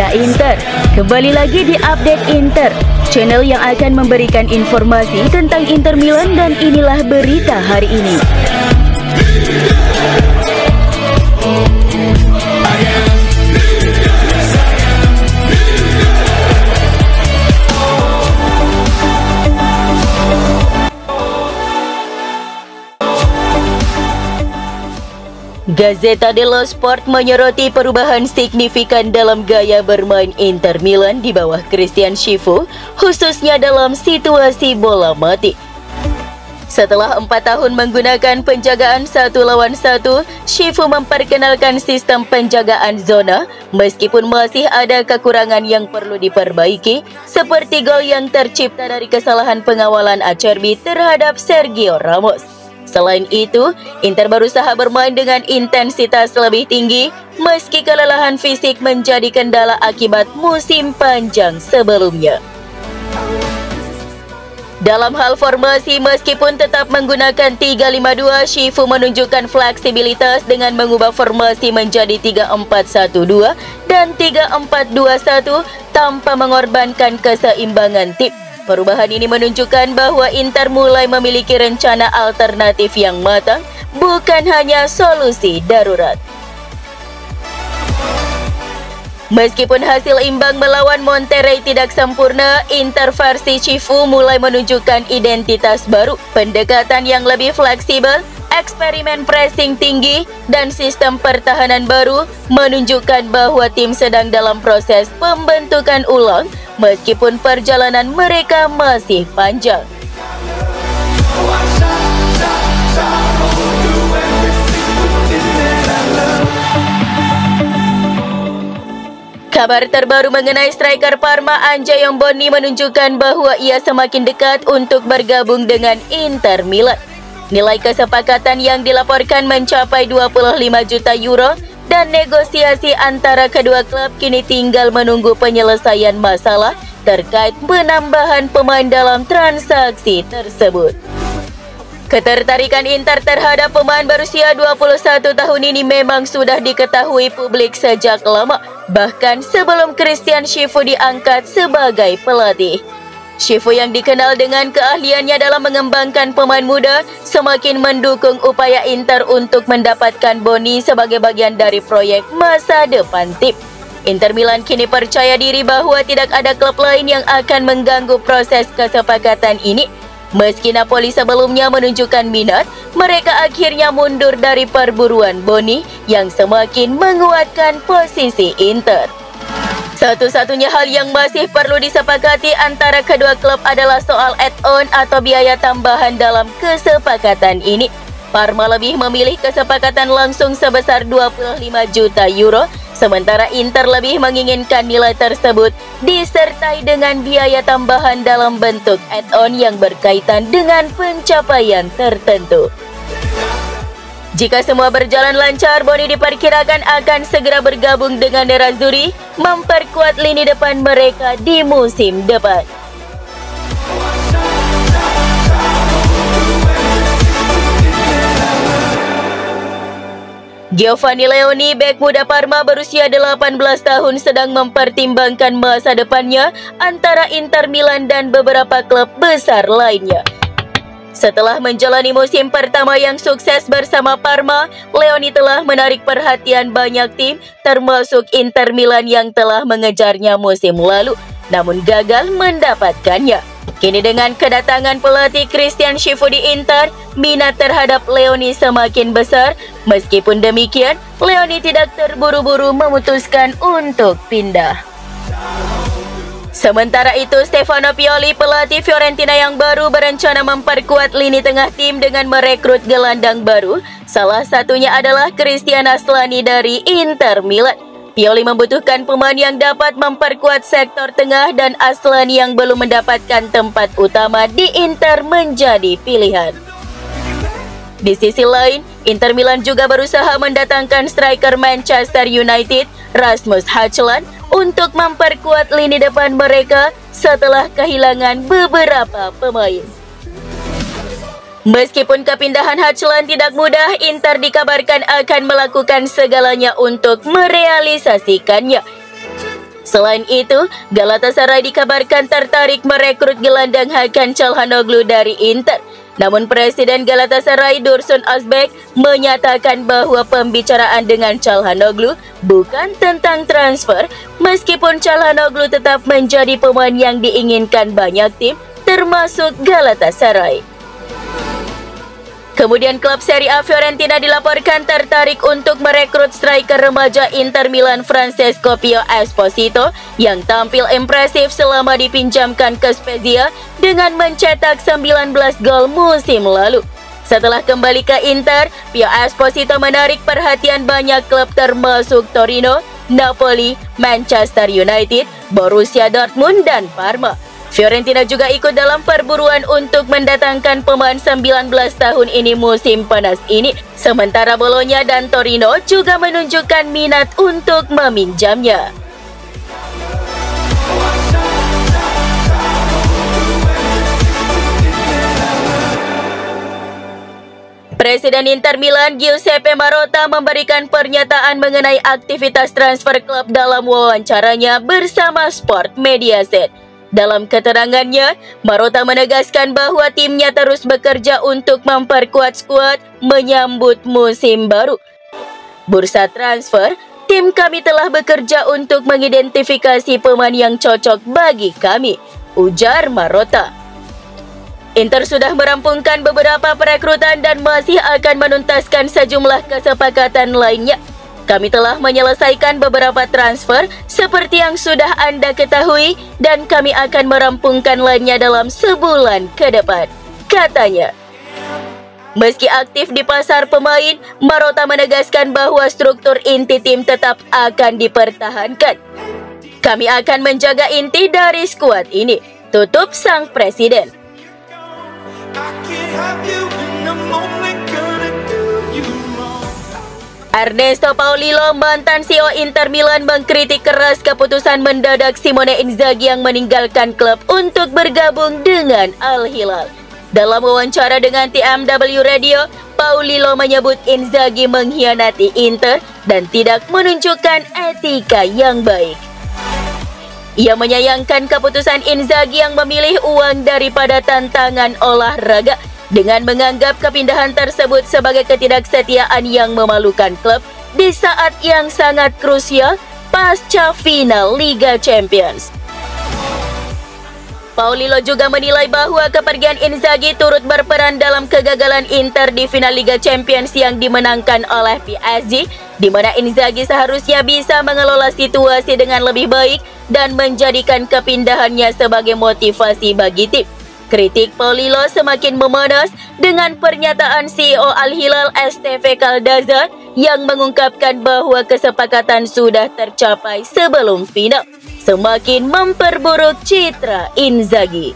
Reza Inter. Kembali lagi di Update Inter, channel yang akan memberikan informasi tentang Inter Milan, dan inilah berita hari ini. Gazzetta dello Sport menyoroti perubahan signifikan dalam gaya bermain Inter Milan di bawah Christian Schiffo, khususnya dalam situasi bola mati. Setelah 4 tahun menggunakan penjagaan 1 lawan 1, Schiffo memperkenalkan sistem penjagaan zona, meskipun masih ada kekurangan yang perlu diperbaiki, seperti gol yang tercipta dari kesalahan pengawalan Acerbi terhadap Sergio Ramos. Selain itu, Inter berusaha bermain dengan intensitas lebih tinggi, meski kelelahan fisik menjadi kendala akibat musim panjang sebelumnya. Dalam hal formasi, meskipun tetap menggunakan 3-5-2, Schiffo menunjukkan fleksibilitas dengan mengubah formasi menjadi 3-4-1-2 dan 3-4-2-1 tanpa mengorbankan keseimbangan tim. Perubahan ini menunjukkan bahwa Inter mulai memiliki rencana alternatif yang matang, bukan hanya solusi darurat. Meskipun hasil imbang melawan Monterrey tidak sempurna, Inter versi Schiffo mulai menunjukkan identitas baru, pendekatan yang lebih fleksibel, eksperimen pressing tinggi, dan sistem pertahanan baru menunjukkan bahwa tim sedang dalam proses pembentukan ulang, meskipun perjalanan mereka masih panjang. Kabar terbaru mengenai striker Parma Andrea Iamboni menunjukkan bahwa ia semakin dekat untuk bergabung dengan Inter Milan. Nilai kesepakatan yang dilaporkan mencapai 25 juta euro, dan negosiasi antara kedua klub kini tinggal menunggu penyelesaian masalah terkait penambahan pemain dalam transaksi tersebut. Ketertarikan Inter terhadap pemain berusia 21 tahun ini memang sudah diketahui publik sejak lama, bahkan sebelum Christian Schiffo diangkat sebagai pelatih. Schiffo yang dikenal dengan keahliannya dalam mengembangkan pemain muda semakin mendukung upaya Inter untuk mendapatkan Boni sebagai bagian dari proyek masa depan tim. Inter Milan kini percaya diri bahwa tidak ada klub lain yang akan mengganggu proses kesepakatan ini. Meski Napoli sebelumnya menunjukkan minat, mereka akhirnya mundur dari perburuan Boni yang semakin menguatkan posisi Inter. Satu-satunya hal yang masih perlu disepakati antara kedua klub adalah soal add-on atau biaya tambahan dalam kesepakatan ini. Parma lebih memilih kesepakatan langsung sebesar 25 juta euro, sementara Inter lebih menginginkan nilai tersebut disertai dengan biaya tambahan dalam bentuk add-on yang berkaitan dengan pencapaian tertentu. Jika semua berjalan lancar, Boni diperkirakan akan segera bergabung dengan Nerazzurri, memperkuat lini depan mereka di musim depan. Giovanni Leoni, bek muda Parma berusia 18 tahun, sedang mempertimbangkan masa depannya antara Inter Milan dan beberapa klub besar lainnya. Setelah menjalani musim pertama yang sukses bersama Parma, Leoni telah menarik perhatian banyak tim, termasuk Inter Milan yang telah mengejarnya musim lalu, namun gagal mendapatkannya. Kini dengan kedatangan pelatih Christian Schiffo di Inter, minat terhadap Leoni semakin besar. Meskipun demikian, Leoni tidak terburu-buru memutuskan untuk pindah. Sementara itu, Stefano Pioli, pelatih Fiorentina yang baru, berencana memperkuat lini tengah tim dengan merekrut gelandang baru. Salah satunya adalah Christian Aslani dari Inter Milan. Pioli membutuhkan pemain yang dapat memperkuat sektor tengah, dan Aslani yang belum mendapatkan tempat utama di Inter menjadi pilihan. Di sisi lain, Inter Milan juga berusaha mendatangkan striker Manchester United, Rasmus Højlund, untuk memperkuat lini depan mereka setelah kehilangan beberapa pemain. Meskipun kepindahan Højlund tidak mudah, Inter dikabarkan akan melakukan segalanya untuk merealisasikannya. Selain itu, Galatasaray dikabarkan tertarik merekrut gelandang Hakan Çalhanoğlu dari Inter. Namun Presiden Galatasaray Dursun Özbek menyatakan bahwa pembicaraan dengan Çalhanoğlu bukan tentang transfer, meskipun Çalhanoğlu tetap menjadi pemain yang diinginkan banyak tim, termasuk Galatasaray. Kemudian klub Serie A Fiorentina dilaporkan tertarik untuk merekrut striker remaja Inter Milan Francesco Pio Esposito yang tampil impresif selama dipinjamkan ke Spezia dengan mencetak 19 gol musim lalu. Setelah kembali ke Inter, Pio Esposito menarik perhatian banyak klub termasuk Torino, Napoli, Manchester United, Borussia Dortmund, dan Parma. Fiorentina juga ikut dalam perburuan untuk mendatangkan pemain 19 tahun ini musim panas ini. Sementara Bologna dan Torino juga menunjukkan minat untuk meminjamnya. Presiden Inter Milan Giuseppe Marotta memberikan pernyataan mengenai aktivitas transfer klub dalam wawancaranya bersama Sport Mediaset. Dalam keterangannya, Marotta menegaskan bahwa timnya terus bekerja untuk memperkuat skuad menyambut musim baru. Bursa transfer, tim kami telah bekerja untuk mengidentifikasi pemain yang cocok bagi kami, ujar Marotta. Inter sudah merampungkan beberapa perekrutan dan masih akan menuntaskan sejumlah kesepakatan lainnya. Kami telah menyelesaikan beberapa transfer seperti yang sudah Anda ketahui dan kami akan merampungkan lainnya dalam sebulan ke depan, katanya. Meski aktif di pasar pemain, Marotta menegaskan bahwa struktur inti tim tetap akan dipertahankan. Kami akan menjaga inti dari skuad ini, tutup sang presiden. Ernesto Paulillo, mantan CEO Inter Milan, mengkritik keras keputusan mendadak Simone Inzaghi yang meninggalkan klub untuk bergabung dengan Al Hilal. Dalam wawancara dengan TMW Radio, Paulillo menyebut Inzaghi mengkhianati Inter dan tidak menunjukkan etika yang baik. Ia menyayangkan keputusan Inzaghi yang memilih uang daripada tantangan olahraga, dengan menganggap kepindahan tersebut sebagai ketidaksetiaan yang memalukan klub di saat yang sangat krusial pasca final Liga Champions. Paulillo juga menilai bahwa kepergian Inzaghi turut berperan dalam kegagalan Inter di final Liga Champions yang dimenangkan oleh PSG, di mana Inzaghi seharusnya bisa mengelola situasi dengan lebih baik dan menjadikan kepindahannya sebagai motivasi bagi tim. Kritik Paulillo semakin memanas dengan pernyataan CEO Al Hilal Esteve Caldazar yang mengungkapkan bahwa kesepakatan sudah tercapai sebelum final, semakin memperburuk citra Inzaghi.